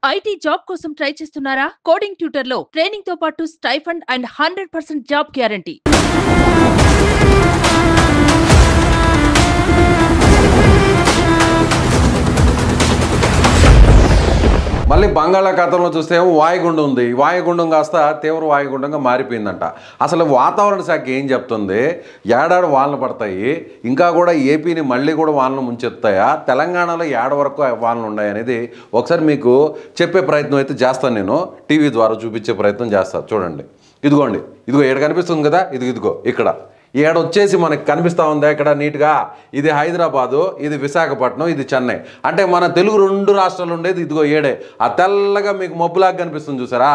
IT job కోసం try చేస్తున్నారా? Coding tutor లో ట్రైనింగ్ తో పాటు స్టైఫండ్ అండ్ 100% జాబ్ గ్యారంటీ. మళ్ళీ బంగాళాఖాతంలో చూస్తే వాయుగుండం ఉంది. వాయుగుండం కాస్త తీవ్ర వాయుగుండంగా మారిపోయిందంట. అసలు వాతావరణ శాఖ ఏం చెప్తుంది? ఏడాడు వానలు పడతాయి, ఇంకా కూడా ఏపీని మళ్ళీ కూడా వానలు ముంచెత్తాయా, తెలంగాణలో ఏడ వరకు వానలు ఉన్నాయి అనేది ఒకసారి మీకు చెప్పే ప్రయత్నం అయితే చేస్తాను. నేను టీవీ ద్వారా చూపించే ప్రయత్నం చేస్తాను. చూడండి, ఇదిగోండి, ఇదిగో ఏడ కనిపిస్తుంది కదా, ఇదిగో ఇక్కడ ఏడొచ్చేసి మనకి కనిపిస్తూ ఉందా ఇక్కడ నీట్గా? ఇది హైదరాబాదు, ఇది విశాఖపట్నం, ఇది చెన్నై. అంటే మన తెలుగు రెండు రాష్ట్రాలు ఉండేది ఇదిగో ఏడే. ఆ తెల్లగా మీకు మబ్బులాగా కనిపిస్తుంది చూసారా,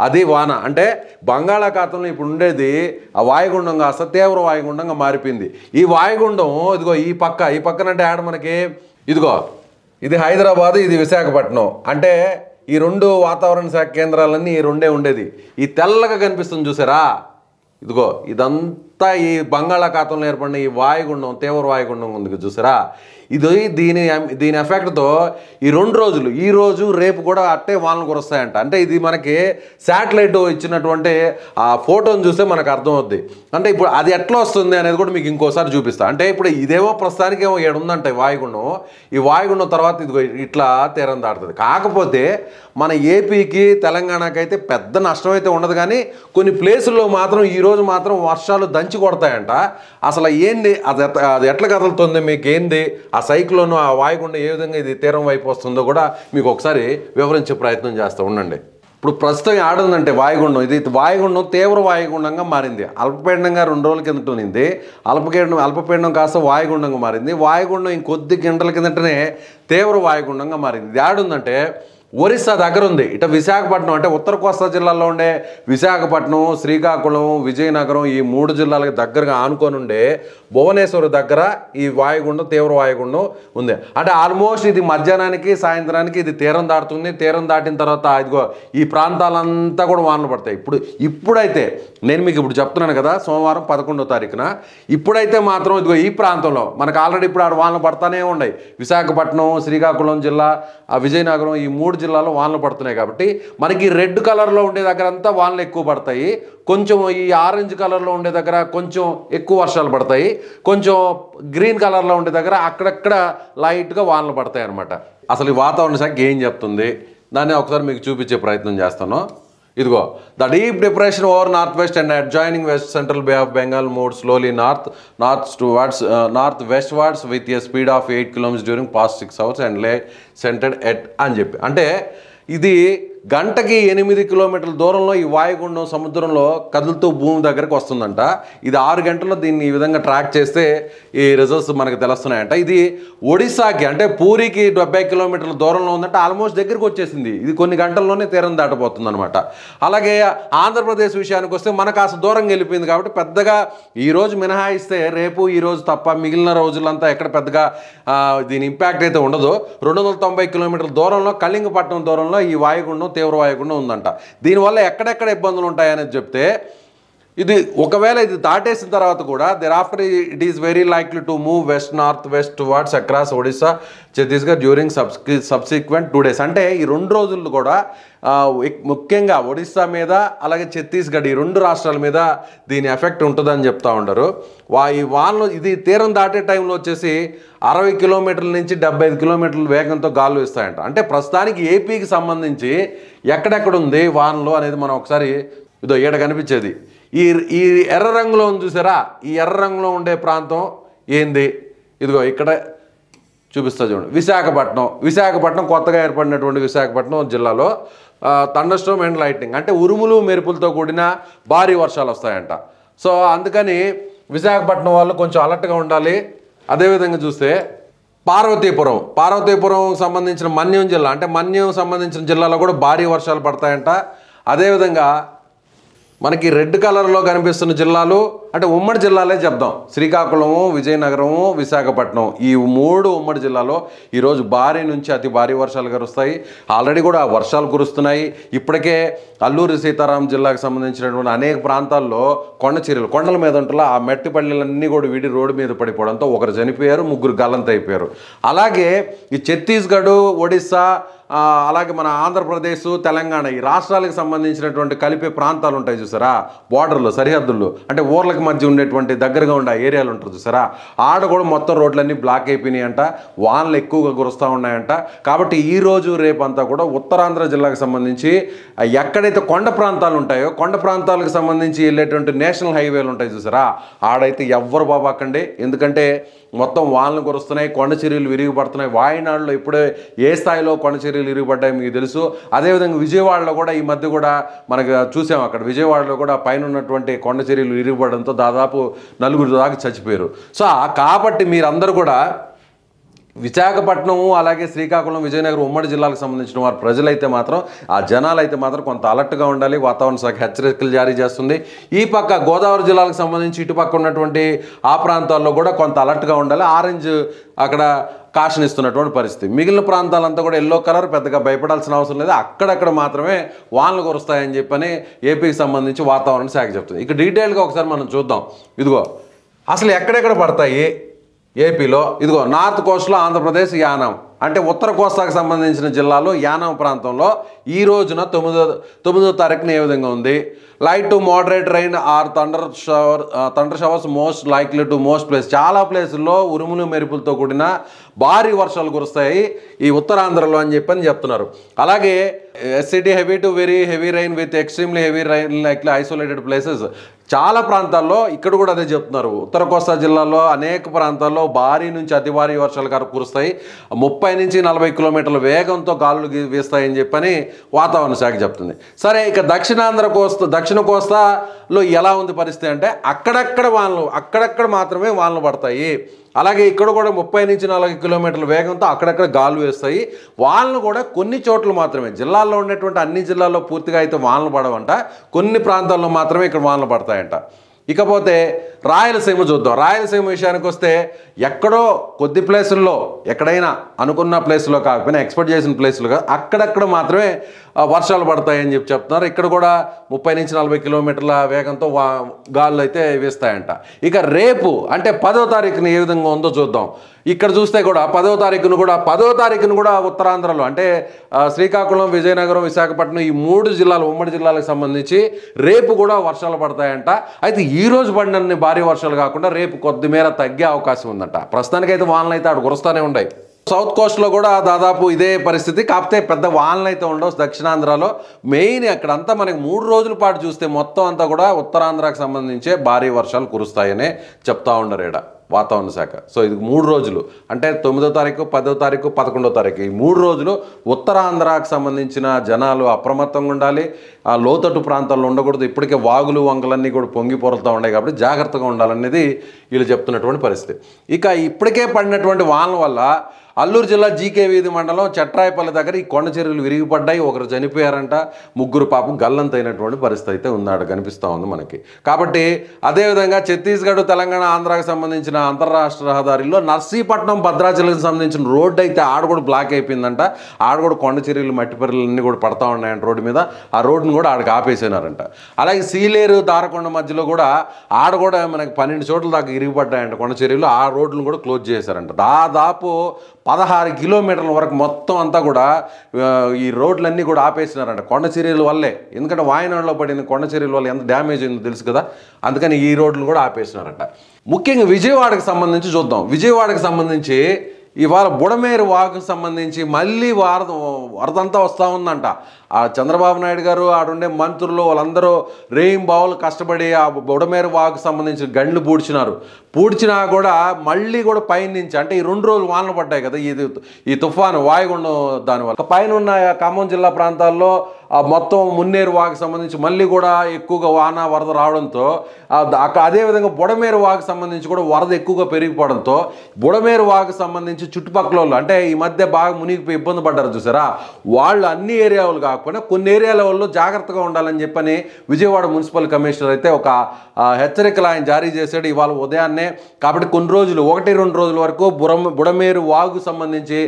అది వాన. అంటే బంగాళాఖాతంలో ఇప్పుడు ఉండేది ఆ వాయుగుండం కాస్త తీవ్ర వాయుగుండంగా మారిపోయింది. ఈ వాయుగుండం ఇదిగో ఈ పక్కనంటే ఆడ మనకి ఇదిగో ఇది హైదరాబాదు, ఇది విశాఖపట్నం. అంటే ఈ రెండు వాతావరణ శాఖ కేంద్రాలన్నీ ఈ రెండే ఉండేది. ఈ తెల్లగా కనిపిస్తుంది చూసారా, ఇదిగో ఇదంతా ఈ బంగాళాఖాతంలో ఏర్పడిన ఈ వాయుగుండం, తీవ్ర వాయుగుండం ఉంది చూసారా, ఇది దీని ఎఫెక్ట్తో ఈ 2 రోజులు, ఈ రోజు రేపు కూడా అట్టే వానలు కురుస్తాయంట. అంటే ఇది మనకి శాటిలైట్ ఇచ్చినటువంటి ఆ ఫోటోని చూస్తే మనకు అర్థమవుద్ది. అంటే ఇప్పుడు అది ఎట్లా వస్తుంది అనేది కూడా మీకు ఇంకోసారి చూపిస్తా. అంటే ఇప్పుడు ఇదేమో ప్రస్తుతానికి ఏమో ఏడుందంట వాయుగుండం. ఈ వాయుగుండం తర్వాత ఇదిగో ఇట్లా తీరం దాటుతుంది. కాకపోతే మన ఏపీకి తెలంగాణకి అయితే పెద్ద నష్టం అయితే ఉండదు, కానీ కొన్ని ప్లేసుల్లో మాత్రం ఈరోజు మాత్రం వర్షాలు దంచి కొడతాయంట. అసలు ఏంది అది ఎట్లా కదులుతుంది, మీకు ఏంది ఆ సైక్లోన్, ఆ వాయుగుండం ఏ విధంగా ఇది తీరం వైపు వస్తుందో కూడా మీకు ఒకసారి వివరించే ప్రయత్నం చేస్తూ ఉండండి. ఇప్పుడు ప్రస్తుతం ఆడుందంటే వాయుగుండం, ఇది వాయుగుండం తీవ్ర వాయుగుండంగా మారింది. అల్పపీడనంగా 2 రోజుల కిందట ఉన్నింది. అల్పపీడనం కాస్త వాయుగుండంగా మారింది. వాయుగుండం ఇంకొద్ది గంటల కిందటనే తీవ్ర వాయుగుండంగా మారింది. ఇది ఆడుందంటే ఒరిస్సా దగ్గర ఉంది. ఇట విశాఖపట్నం అంటే ఉత్తర కోస్తా జిల్లాల్లో ఉండే విశాఖపట్నం, శ్రీకాకుళం, విజయనగరం ఈ 3 జిల్లాలకు దగ్గరగా ఆనుకొని ఉండే భువనేశ్వర్ దగ్గర ఈ వాయుగుండం, తీవ్ర వాయుగుండం ఉంది. అంటే ఆల్మోస్ట్ ఇది మధ్యాహ్నానికి సాయంత్రానికి ఇది తీరం దాటుతుంది. తీరం దాటిన తర్వాత ఇదిగో ఈ ప్రాంతాలంతా కూడా వానలు పడతాయి. ఇప్పుడైతే నేను మీకు ఇప్పుడు చెప్తున్నాను కదా, సోమవారం 11వ తారీఖున ఇప్పుడైతే మాత్రం ఇదిగో ఈ ప్రాంతంలో మనకు ఆల్రెడీ ఇప్పుడు ఆడ వానలు పడతానే ఉన్నాయి. విశాఖపట్నం, శ్రీకాకుళం జిల్లా, విజయనగరం ఈ 3 జిల్లాలో వానలు పడుతున్నాయి. కాబట్టి మనకి రెడ్ కలర్లో ఉండే దగ్గర అంతా వానలు ఎక్కువ పడతాయి. కొంచెం ఈ ఆరెంజ్ కలర్లో ఉండే దగ్గర కొంచెం ఎక్కువ వర్షాలు పడతాయి. కొంచెం గ్రీన్ కలర్లో ఉండే దగ్గర అక్కడక్కడ లైట్గా వానలు పడతాయి అన్నమాట. అసలు ఈ వాతావరణ శాఖ ఏం చెప్తుంది దాన్ని ఒకసారి మీకు చూపించే ప్రయత్నం చేస్తాను. ఇదిగో the deep depression over north west and adjoining west central bay of Bengal move slowly north westwards with a speed of 8 kilometers during past 6 hours and lay centred at అని చెప్పి. అంటే ఇది గంటకి 8 kilometers దూరంలో ఈ వాయుగుండం సముద్రంలో కదులుతూ భూమి దగ్గరకు వస్తుందంట. ఇది 6 గంటల్లో దీన్ని ఈ విధంగా ట్రాక్ చేస్తే ఈ రిజల్ట్స్ మనకు తెలుస్తున్నాయంట. ఇది ఒడిశాకి అంటే పూరికి 70 kilometers దూరంలో ఉందంటే ఆల్మోస్ట్ దగ్గరికి వచ్చేసింది. ఇది కొన్ని గంటల్లోనే తీరం దాటబోతుంది అనమాట. అలాగే ఆంధ్రప్రదేశ్ విషయానికి వస్తే మనకు కాస్త దూరంగా వెళ్ళిపోయింది కాబట్టి పెద్దగా ఈరోజు మినహాయిస్తే రేపు ఈరోజు తప్ప మిగిలిన రోజులంతా ఎక్కడ పెద్దగా దీని ఇంపాక్ట్ అయితే ఉండదు. 290 kilometers దూరంలో కళింగపట్నం దూరంలో ఈ వాయుగుండం, తీవ్ర వాయుగుండం ఉందంట. దీనివల్ల ఎక్కడెక్కడ ఇబ్బందులు ఉంటాయనేది చెప్తే, ఇది ఒకవేళ ఇది దాటేసిన తర్వాత కూడా there after it is very likely to move west north west towards across Odisha, Chhattisgarh during subsequent 2 days. అంటే ఈ 2 రోజులు కూడా ముఖ్యంగా ఒడిశా మీద అలాగే ఛత్తీస్గఢ్ ఈ 2 రాష్ట్రాల మీద దీని ఎఫెక్ట్ ఉంటుందని చెప్తా ఉంటారు. ఈ వానలు ఇది తీరం దాటే టైంలో వచ్చేసి 60 kilometers నుంచి 75 kilometers వేగంతో గాలు ఇస్తాయంట. అంటే ప్రస్తుతానికి ఏపీకి సంబంధించి ఎక్కడెక్కడ ఉంది వానలు అనేది మనం ఒకసారి ఇదో ఈడ కనిపించేది ఈ ఎర్ర రంగులో ఉంది చూసారా, ఈ ఎర్ర రంగులో ఉండే ప్రాంతం ఏంది, ఇదిగో ఇక్కడ చూపిస్తా చూడండి. విశాఖపట్నం కొత్తగా ఏర్పడినటువంటి విశాఖపట్నం జిల్లాలో థండర్స్టార్మ్ అండ్ లైట్నింగ్ అంటే ఉరుములు మెరుపులతో కూడిన భారీ వర్షాలు వస్తాయంట. సో అందుకని విశాఖపట్నం వాళ్ళు కొంచెం అలర్ట్గా ఉండాలి. అదేవిధంగా చూస్తే పార్వతీపురం సంబంధించిన మన్యం జిల్లా అంటే మన్యం సంబంధించిన జిల్లాలో కూడా భారీ వర్షాలు పడతాయంట. అదేవిధంగా మనకి రెడ్ కలర్లో కనిపిస్తున్న జిల్లాలు అంటే ఉమ్మడి జిల్లాలే చెప్దాం. శ్రీకాకుళము, విజయనగరము, విశాఖపట్నం ఈ 3 ఉమ్మడి జిల్లాలో ఈరోజు భారీ నుంచి అతి భారీ వర్షాలు కురుస్తాయి. ఆల్రెడీ కూడా వర్షాలు కురుస్తున్నాయి. ఇప్పటికే అల్లూరి సీతారాం జిల్లాకు సంబంధించినటువంటి అనేక ప్రాంతాల్లో కొండల మీద ఉంటున్న ఆ మెట్టి పల్లెలన్నీ కూడా విడి రోడ్డు మీద పడిపోవడంతో ఒకరు చనిపోయారు, 3 గల్లంతైపోయారు. అలాగే ఈ ఛత్తీస్గఢ్, ఒడిస్సా, అలాగే మన ఆంధ్రప్రదేశ్, తెలంగాణ ఈ రాష్ట్రాలకు సంబంధించినటువంటి కలిపే ప్రాంతాలు ఉంటాయి చూసారా, బోర్డర్లు, సరిహద్దులు, అంటే ఊర్లకు మధ్య ఉండేటువంటి దగ్గరగా ఉండే ఏరియాలు ఉంటుంది చూసారా, ఆడ కూడా మొత్తం రోడ్లన్నీ బ్లాక్ అయిపోయినాయి అంట. వానలు ఎక్కువగా కురుస్తూ ఉన్నాయంట. కాబట్టి ఈ రోజు రేపంతా కూడా ఉత్తరాంధ్ర జిల్లాకు సంబంధించి ఎక్కడైతే కొండ ప్రాంతాలు ఉంటాయో కొండ ప్రాంతాలకు సంబంధించి వెళ్ళేటువంటి నేషనల్ హైవేలు ఉంటాయి చూసారా, ఆడైతే ఎవ్వరు బాబాకండి. ఎందుకంటే మొత్తం వానలు కురుస్తున్నాయి, కొండ చర్యలు విరిగిపడుతున్నాయి. వాయనాడులో ఇప్పుడే ఏ స్థాయిలో కొండ చర్యలు విరిగిపడ్డాయి మీకు తెలుసు. అదేవిధంగా విజయవాడలో కూడా ఈ మధ్య కూడా మనకు చూసాం. అక్కడ విజయవాడలో కూడా పైన ఉన్నటువంటి కొండ చర్యలు విరిగిపడడంతో దాదాపు 4 దాకా చచ్చిపోయారు. సో కాబట్టి మీరందరూ కూడా విశాఖపట్నం, అలాగే శ్రీకాకుళం, విజయనగరం ఉమ్మడి జిల్లాలకు సంబంధించిన వారు ప్రజలైతే మాత్రం, ఆ జనాలు అయితే మాత్రం కొంత అలర్ట్గా ఉండాలి. వాతావరణ శాఖ హెచ్చరికలు జారీ చేస్తుంది. ఈ పక్క గోదావరి జిల్లాలకు సంబంధించి ఇటుపక్క ఉన్నటువంటి ఆ ప్రాంతాల్లో కూడా కొంత అలర్ట్గా ఉండాలి. ఆరెంజ్ అక్కడ కాషన్ ఇస్తున్నటువంటి పరిస్థితి. మిగిలిన ప్రాంతాలంతా కూడా ఎల్లో కలర్, పెద్దగా భయపడాల్సిన అవసరం లేదు. అక్కడక్కడ మాత్రమే వానలు కురుస్తాయని చెప్పని ఏపీకి సంబంధించి వాతావరణ శాఖ చెప్తుంది. ఇక డీటెయిల్గా ఒకసారి మనం చూద్దాం. ఇదిగో అసలు ఎక్కడెక్కడ పడతాయి ఏపీలో. ఇదిగో నార్త్ కోస్ట్లో ఆంధ్రప్రదేశ్, యానాం అంటే ఉత్తర కోస్తాకు సంబంధించిన జిల్లాలో యానాం ప్రాంతంలో ఈ రోజున 9వ తారీఖున ఏ విధంగా ఉంది. Light to moderate rain or thunder showers most likely to most place. చాలా ప్లేసుల్లో ఉరుములు మెరుపులతో కూడిన భారీ వర్షాలు కురుస్తాయి ఈ ఉత్తరాంధ్రలో అని చెప్పని చెప్తున్నారు. అలాగే SCT heavy to very heavy rain with extremely heavy rain likely isolated places. చాలా ప్రాంతాల్లో ఇక్కడ కూడా అదే చెప్తున్నారు. ఉత్తర కోస్తా జిల్లాలో అనేక ప్రాంతాల్లో భారీ నుంచి అతి భారీ వర్షాలు కురుస్తాయి. 30 నుంచి 40 కిలోమీటర్ల వేగంతో గాలులు వీస్తాయని చెప్పని వాతావరణ శాఖ చెప్తుంది. సరే, ఇక దక్షిణ కోస్తాలో ఎలా ఉంది పరిస్థితి అంటే అక్కడక్కడ మాత్రమే వానలు పడతాయి. అలాగే ఇక్కడ కూడా 30 నుంచి 40 కిలోమీటర్ల వేగంతో అక్కడక్కడ గాలు వేస్తాయి. వానలు కూడా కొన్ని చోట్ల మాత్రమే, జిల్లాల్లో ఉన్నటువంటి అన్ని జిల్లాల్లో పూర్తిగా అయితే వానలు పడవంట. కొన్ని ప్రాంతాల్లో మాత్రమే ఇక్కడ వానలు పడతాయంట. ఇకపోతే రాయలసీమ చూద్దాం. రాయలసీమ విషయానికి వస్తే ఎక్కడో కొద్ది ప్లేసుల్లో, ఎక్కడైనా అనుకున్న ప్లేసులో కాకపోయినా ఎక్స్పెక్ట్ చేసిన ప్లేసులుగా అక్కడక్కడ మాత్రమే వర్షాలు పడతాయని చెప్తున్నారు. ఇక్కడ కూడా 30 నుంచి 40 కిలోమీటర్ల వేగంతో గాలులు అయితే వీస్తాయంట. ఇక రేపు అంటే 10వ తారీఖున ఏ విధంగా ఉందో చూద్దాం. ఇక్కడ చూస్తే కూడా 10వ తారీఖున కూడా ఉత్తరాంధ్రలో అంటే శ్రీకాకుళం, విజయనగరం, విశాఖపట్నం ఈ 3 జిల్లాలు ఉమ్మడి జిల్లాలకు సంబంధించి రేపు కూడా వర్షాలు పడతాయంట. అయితే ఈ రోజు పడినన్ని భారీ వర్షాలు కాకుండా రేపు కొద్దిమేర తగ్గే అవకాశం ఉందంట. ప్రస్తుతానికైతే వానలు అయితే అక్కడ కురుస్తూనే ఉన్నాయి. సౌత్ కోస్ట్లో కూడా దాదాపు ఇదే పరిస్థితి. కాకపోతే పెద్ద వానలు అయితే ఉండవు దక్షిణాంధ్రలో. మెయిన్ అక్కడంతా మనకి 3 రోజుల పాటు చూస్తే మొత్తం అంతా కూడా ఉత్తరాంధ్రకు సంబంధించే భారీ వర్షాలు కురుస్తాయనే చెప్తా ఉన్నారు ఈడ వాతావరణ శాఖ. సో ఇది 3 రోజులు అంటే 9వ తారీఖు, 10వ తారీఖు, 11వ తారీఖు ఈ 3 రోజులు ఉత్తరాంధ్రకు సంబంధించిన జనాలు అప్రమత్తంగా ఉండాలి. ఆ లోతట్టు ప్రాంతాల్లో ఉండకూడదు. ఇప్పటికే వాగులు వంకలన్నీ కూడా పొంగి పొరలుతూ ఉన్నాయి కాబట్టి జాగ్రత్తగా ఉండాలనేది వీళ్ళు చెప్తున్నటువంటి పరిస్థితి. ఇక ఇప్పటికే పడినటువంటి వానల వల్ల అల్లూరు జిల్లా జీకే వీధి మండలం చట్రాయపల్లి దగ్గర ఈ కొండ చర్యలు విరిగిపడ్డాయి. ఒకరు చనిపోయారంట, 3 పాపం గల్లంతైనటువంటి పరిస్థితి అయితే ఉన్నాడు కనిపిస్తూ ఉంది మనకి. కాబట్టి అదేవిధంగా ఛత్తీస్గఢ్, తెలంగాణ, ఆంధ్రాకి సంబంధించిన అంతర్రాష్ట్ర రహదారిలో నర్సీపట్నం, భద్రాచలంకి సంబంధించిన రోడ్డు అయితే ఆడ కూడా బ్లాక్ అయిపోయిందంట. ఆడ కూడా కొండ చర్యలు, మట్టి పర్రెలన్నీ కూడా పడతా ఉన్నాయంట రోడ్డు మీద. ఆ రోడ్డును కూడా ఆడకి ఆపేసినారంట. అలాగే సీలేరు, దారకొండ మధ్యలో కూడా ఆడ కూడా మనకి 12 చోట్ల దాకా ఇరిగిపడ్డాయంట కొండ చర్యలు. ఆ రోడ్లను కూడా క్లోజ్ చేశారంట. దాదాపు 16 కిలోమీటర్ల వరకు మొత్తం అంతా కూడా ఈ రోడ్లన్నీ కూడా ఆపేసినారంట కొండ చర్యల వల్లే. ఎందుకంటే వాయనాడులో పడిన కొండ చర్యల వల్ల ఎంత డ్యామేజ్ అయిందో తెలుసు కదా, అందుకని ఈ రోడ్లు కూడా ఆపేసినారంట. ముఖ్యంగా విజయవాడకు సంబంధించి చూద్దాం. విజయవాడకు సంబంధించి ఇవాళ బుడమేరు వాగుకు సంబంధించి మళ్ళీ వరదంతా వస్తూ ఉందంట. ఆ చంద్రబాబు నాయుడు గారు, ఆడుండే మంత్రులు వాళ్ళందరూ రేయింబావులు కష్టపడి ఆ బుడమేరు వాగుకు సంబంధించిన గండ్లు పూడ్చినా కూడా మళ్ళీ కూడా పైనుంచి అంటే ఈ 2 రోజులు వానలు పడ్డాయి కదా ఈ తుఫాను వాయుగుండం దానివల్ల పైన ఉన్న ఖమ్మం జిల్లా ప్రాంతాల్లో మొత్తం మున్నేరు వాగు సంబంధించి మళ్ళీ కూడా ఎక్కువగా వాన వరద రావడంతో అదేవిధంగా బుడమేరు వాగు సంబంధించి కూడా వరద ఎక్కువగా పెరిగిపోవడంతో బుడమేరు వాగు సంబంధించి చుట్టుపక్కల వాళ్ళు అంటే ఈ మధ్య బాగా మునిగిపోయి ఇబ్బంది పడ్డారు చూసారా, వాళ్ళు అన్ని ఏరియాలు కాకపోయినా కొన్ని ఏరియాల వాళ్ళు జాగ్రత్తగా ఉండాలని చెప్పని విజయవాడ మున్సిపల్ కమిషనర్ అయితే ఒక హెచ్చరికలు ఆయన జారీ చేశాడు ఇవాళ ఉదయాన్నే. కాబట్టి కొన్ని రోజులు 1-2 రోజుల వరకు బుడమేరు వాగు సంబంధించి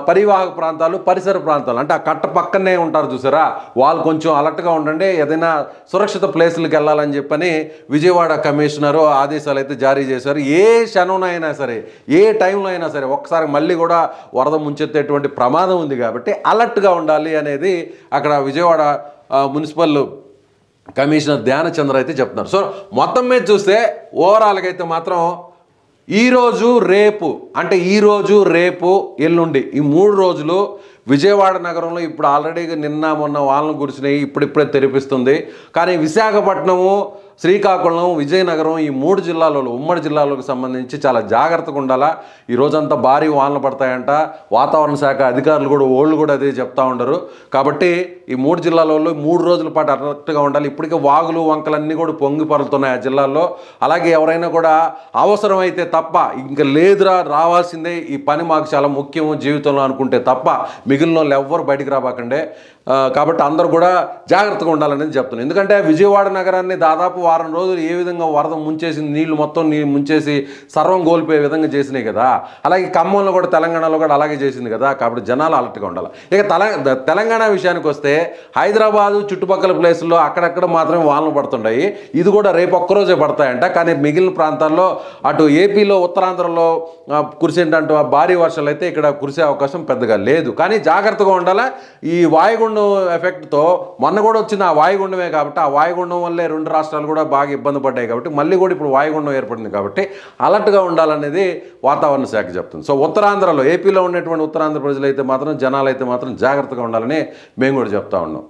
పరివాహక ప్రాంతాలు పరిసర ప్రాంతాలు అంటే ఆ కట్ట పక్కనే ఉంటారు చూసారా, వాళ్ళు కొంచెం అలర్ట్గా ఉండండి, ఏదైనా సురక్షిత ప్లేసులకు వెళ్ళాలని చెప్పని విజయవాడ కమిషనరు ఆదేశాలు అయితే జారీ చేశారు. ఏ క్షణంలో సరే ఏ టైంలో అయినా సరే ఒక్కసారి మళ్ళీ కూడా వరద ముంచెత్తేటువంటి ప్రమాదం ఉంది కాబట్టి అలర్ట్గా ఉండాలి అనేది అక్కడ విజయవాడ మున్సిపల్ కమిషనర్ ధ్యానచంద్ర అయితే చెప్తున్నారు. సో మొత్తం మీద చూస్తే ఓవరాల్గా అయితే మాత్రం ఈరోజు రేపు అంటే ఈరోజు రేపు ఎల్లుండి ఈ 3 రోజులు విజయవాడ నగరంలో ఇప్పుడు ఆల్రెడీ నిన్న మొన్న వానలు కురిసినాయి, ఇప్పుడిప్పుడే తెరిపిస్తుంది. కానీ విశాఖపట్నము, శ్రీకాకుళం, విజయనగరం ఈ 3 జిల్లాలలో ఉమ్మడి జిల్లాలకు సంబంధించి చాలా జాగ్రత్తగా ఉండాలా. ఈ రోజంతా భారీ వానలు పడతాయంట, వాతావరణ శాఖ అధికారులు కూడా వాళ్ళు కూడా అదే చెప్తా ఉండరు. కాబట్టి ఈ 3 జిల్లాలలో 3 రోజుల పాటు అలర్ట్గా ఉండాలి. ఇప్పటికే వాగులు వంకలన్నీ కూడా పొంగి పరులుతున్నాయి ఆ జిల్లాల్లో. అలాగే ఎవరైనా కూడా అవసరమైతే తప్ప ఇంకా లేదురా రావాల్సిందే, ఈ పని మాకు చాలా ముఖ్యం జీవితంలో అనుకుంటే తప్ప మిగిలిన వాళ్ళు ఎవ్వరు బయటికి రాబాకండే. కాబట్టి అందరూ కూడా జాగ్రత్తగా ఉండాలనేది చెప్తున్నాను. ఎందుకంటే విజయవాడ నగరాన్ని దాదాపు వారం రోజులు ఏ విధంగా వరద ముంచేసింది, నీళ్లు మొత్తం ముంచేసి సర్వం కోల్పోయే విధంగా చేసినాయి కదా, అలాగే ఖమ్మంలో కూడా తెలంగాణలో కూడా అలాగే చేసింది కదా. కాబట్టి జనాలు అలర్ట్గా ఉండాలి. ఇక తెలంగాణ విషయానికి వస్తే హైదరాబాదు చుట్టుపక్కల ప్లేసుల్లో అక్కడక్కడ మాత్రమే వానలు పడుతుంటాయి. ఇది కూడా రేపు ఒక్కరోజే పడతాయంట. కానీ మిగిలిన ప్రాంతాల్లో అటు ఏపీలో ఉత్తరాంధ్రలో కురిసేటంటూ భారీ వర్షాలు అయితే ఇక్కడ కురిసే అవకాశం పెద్దగా లేదు. కానీ జాగ్రత్తగా ఉండాలి. ఈ వాయుగుండం ఎఫెక్ట్తో మొన్న కూడా వచ్చింది ఆ వాయుగుండమే కాబట్టి ఆ వాయుగుండం వల్లే 2 రాష్ట్రాలు కూడా బాగా ఇబ్బంది పడ్డాయి. కాబట్టి మళ్ళీ కూడా ఇప్పుడు వాయుగుండం ఏర్పడింది కాబట్టి అలర్ట్గా ఉండాలనేది వాతావరణ శాఖ చెప్తుంది. సో ఉత్తరాంధ్రలో ఏపీలో ఉన్నటువంటి ఉత్తరాంధ్ర ప్రజలు అయితే మాత్రం జనాలు అయితే మాత్రం జాగ్రత్తగా ఉండాలని మేము కూడా చెప్తా ఉన్నాం.